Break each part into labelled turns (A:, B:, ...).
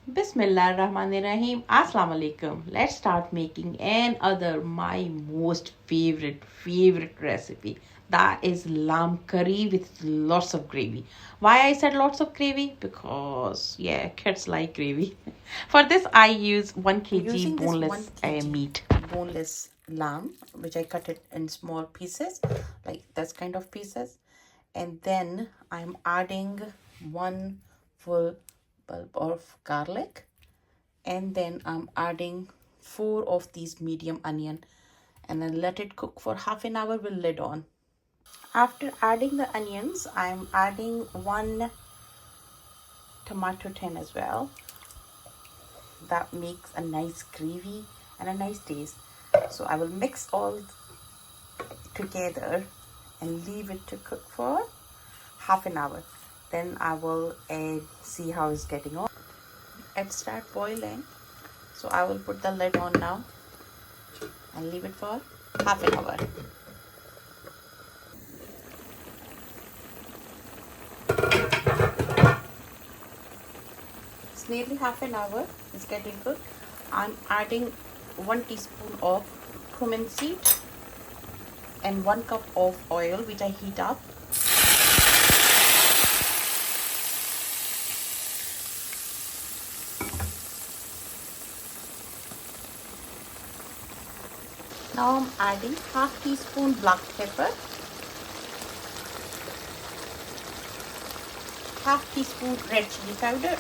A: Bismillahirrahmanirrahim. Assalamu alaikum. Let's start making another my most favorite recipe. That is lamb curry with lots of gravy. Why I said lots of gravy? Because yeah, kids like gravy. For this I use 1
B: I'm
A: kg
B: using this 1
A: boneless
B: kg
A: meat.
B: boneless lamb, which I cut it in small pieces, like this kind of pieces. And then I'm adding 1 full bulb of garlic. And then I'm adding 4 of these medium onion. And then let it cook for half an hour with lid on. After adding the onions, I'm adding 1 tomato tin as well. That makes a nice gravy and a nice taste. So I will mix all together and leave it to cook for half an hour. Then I will see how it's getting on. It start boiling, so I will put the lid on now and leave it for half an hour. It's nearly half an hour. It's getting cooked. I'm adding 1 teaspoon of cumin seed and 1 cup of oil, which I heat up. Now I'm adding half teaspoon black pepper, half teaspoon red chili powder,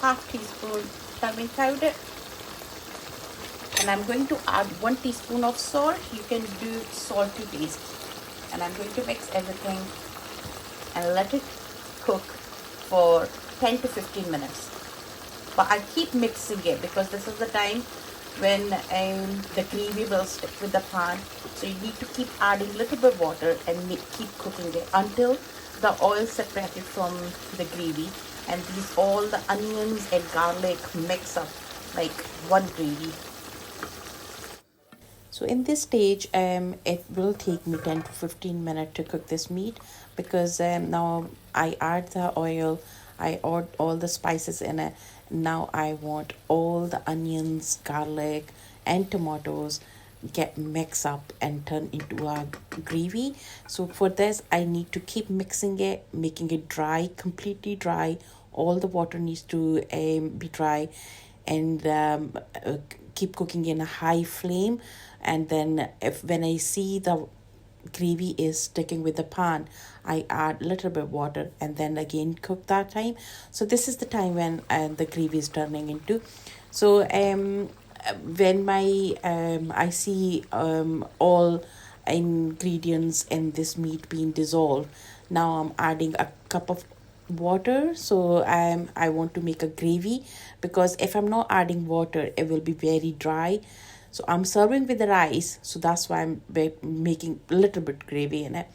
B: half teaspoon turmeric powder, and I'm going to add 1 teaspoon of salt. You can do salt to taste. And I'm going to mix everything and let it cook for 10 to 15 minutes. But I keep mixing it because this is the time when the gravy will stick with the pan. So you need to keep adding little bit water and keep cooking it until the oil separated from the gravy, and these all the onions and garlic mix up like one gravy.
A: So in this stage, it will take me 10 to 15 minutes to cook this meat because now I add the oil, I add all the spices in it. Now I want all the onions, garlic, and tomatoes get mixed up and turn into a gravy. So for this, I need to keep mixing it, making it dry, completely dry. All the water needs to be dry, and keep cooking in a high flame. And then if when I see the gravy is sticking with the pan, I add a little bit water and then again cook that time. So this is the time when the gravy is turning into. So when my I see all ingredients in this meat being dissolved, now I'm adding a cup of water. So I want to make a gravy, because if I'm not adding water it will be very dry. So I'm serving with the rice, so that's why I'm making a little bit gravy in it.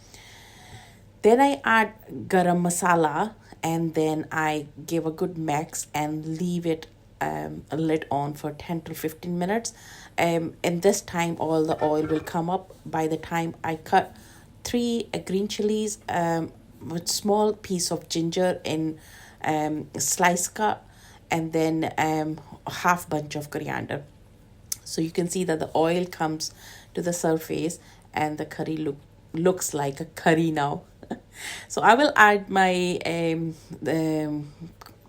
A: Then I add garam masala, and then I give a good mix and leave it a lid on for 10 to 15 minutes. In this time, all the oil will come up. By the time I cut 3 green chilies, with small piece of ginger in slice cut, and then half bunch of coriander. So you can see that the oil comes to the surface and the curry looks like a curry now. So I will add my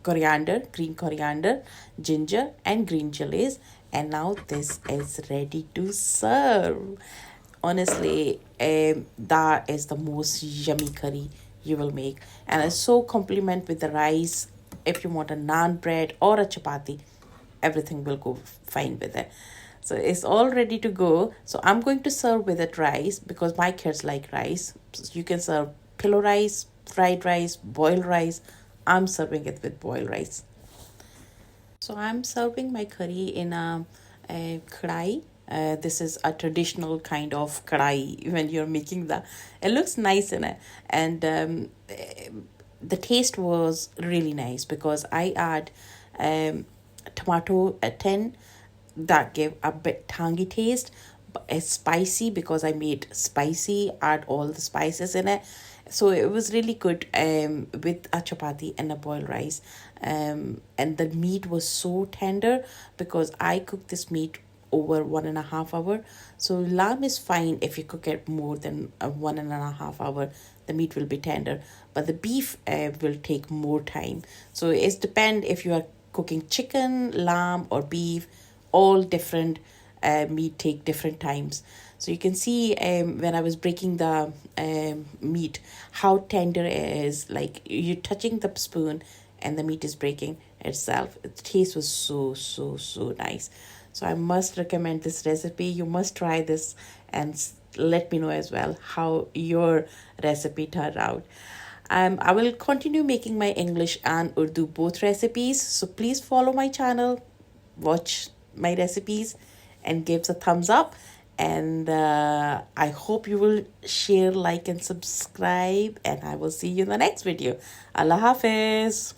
A: coriander, green coriander, ginger, and green chilies. And now this is ready to serve. Honestly, that is the most yummy curry you will make. And it's so complement with the rice. If you want a naan bread or a chapati, everything will go fine with it. So it's all ready to go. So I'm going to serve with it rice because my kids like rice. So you can serve pillow rice, fried rice, boiled rice. I'm serving it with boiled rice. So I'm serving my curry in a kadai. This is a traditional kind of kadai when you're making the. It looks nice in it, and the taste was really nice because I add tomato tin that gave a bit tangy taste, but it's spicy because I made spicy. Add all the spices in it, So it was really good with a chapati and a boiled rice. And the meat was so tender because I cooked this meat over 1.5 hour. So lamb is fine if you cook it more than a 1.5 hour, the meat will be tender. But the beef will take more time. So it's depend if you are cooking chicken, lamb, or beef. All different meat take different times. So you can see when I was breaking the meat, how tender it is. Like you're touching the spoon and the meat is breaking itself. The taste was so nice. So I must recommend this recipe. You must try this and let me know as well how your recipe turned out. I will continue making my English and Urdu both recipes. So please follow my channel, watch my recipes, and give a thumbs up. And I hope you will share, like, and subscribe. And I will see you in the next video. Allah Hafiz.